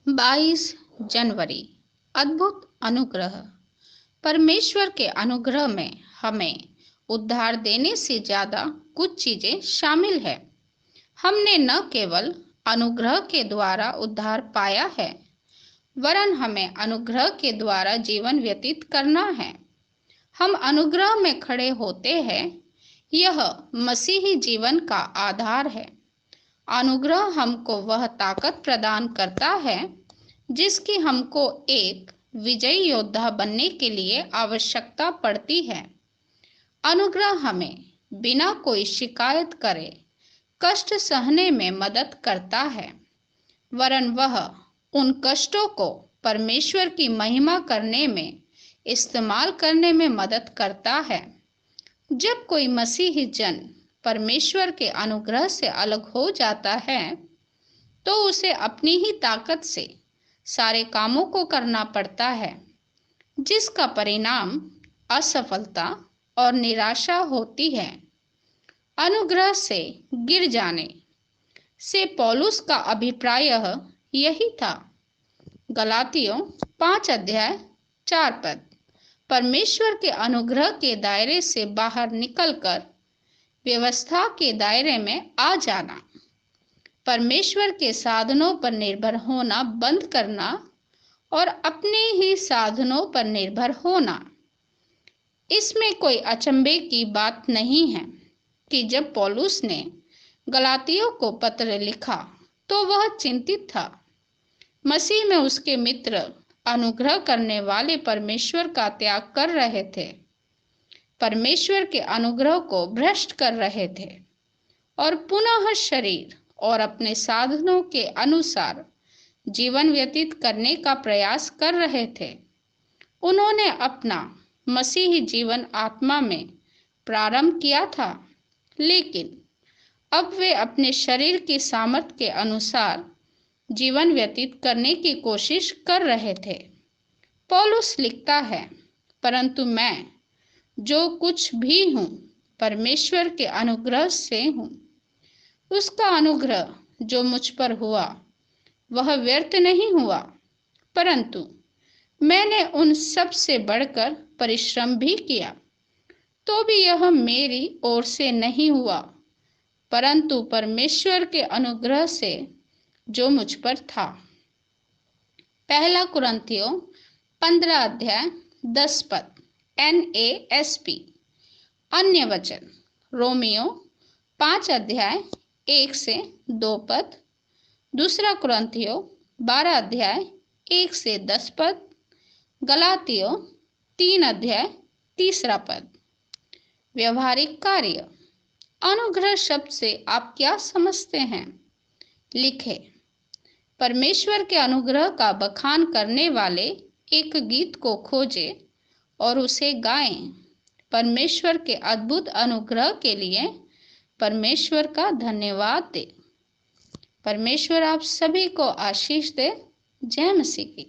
22 जनवरी। अद्भुत अनुग्रह। परमेश्वर के अनुग्रह में हमें उद्धार देने से ज्यादा कुछ चीजें शामिल है। हमने न केवल अनुग्रह के द्वारा उद्धार पाया है, वरन हमें अनुग्रह के द्वारा जीवन व्यतीत करना है। हम अनुग्रह में खड़े होते हैं। यह मसीही जीवन का आधार है। अनुग्रह हमको वह ताकत प्रदान करता है जिसकी हमको एक विजयी योद्धा बनने के लिए आवश्यकता पड़ती है। अनुग्रह हमें बिना कोई शिकायत करे कष्ट सहने में मदद करता है, वरन वह उन कष्टों को परमेश्वर की महिमा करने में इस्तेमाल करने में मदद करता है। जब कोई मसीही जन परमेश्वर के अनुग्रह से अलग हो जाता है तो उसे अपनी ही ताकत से सारे कामों को करना पड़ता है, जिसका परिणाम असफलता और निराशा होती है। अनुग्रह से गिर जाने से पौलुस का अभिप्राय यही था। गलातियों 5 अध्याय 4 पद। परमेश्वर के अनुग्रह के दायरे से बाहर निकलकर व्यवस्था के दायरे में आ जाना, परमेश्वर के साधनों पर निर्भर होना बंद करना और अपने ही साधनों पर निर्भर होना। इसमें कोई अचंभे की बात नहीं है कि जब पौलुस ने गलातियों को पत्र लिखा तो वह चिंतित था। मसीह में उसके मित्र अनुग्रह करने वाले परमेश्वर का त्याग कर रहे थे, परमेश्वर के अनुग्रह को भ्रष्ट कर रहे थे और पुनः शरीर और अपने साधनों के अनुसार जीवन व्यतीत करने का प्रयास कर रहे थे। उन्होंने अपना मसीही जीवन आत्मा में प्रारंभ किया था, लेकिन अब वे अपने शरीर की सामर्थ्य के अनुसार जीवन व्यतीत करने की कोशिश कर रहे थे। पौलुस लिखता है, परंतु मैं जो कुछ भी हूँ परमेश्वर के अनुग्रह से हूँ। उसका अनुग्रह जो मुझ पर हुआ वह व्यर्थ नहीं हुआ, परंतु मैंने उन सब से बढ़कर परिश्रम भी किया, तो भी यह मेरी ओर से नहीं हुआ, परंतु परमेश्वर के अनुग्रह से जो मुझ पर था। 1 कुरिन्थियों 15 अध्याय 10 पद NASB। अन्य वचन रोमियो 5 अध्याय 1 से 2 पद, 2 कुरिन्थियों 12 अध्याय 1 से 10 पद, गलातियों 3 अध्याय 3 पद। व्यवहारिक कार्य। अनुग्रह शब्द से आप क्या समझते हैं? लिखे। परमेश्वर के अनुग्रह का बखान करने वाले एक गीत को खोजें और उसे गाएं। परमेश्वर के अद्भुत अनुग्रह के लिए परमेश्वर का धन्यवाद दें। परमेश्वर आप सभी को आशीष दे। जय मसीह की।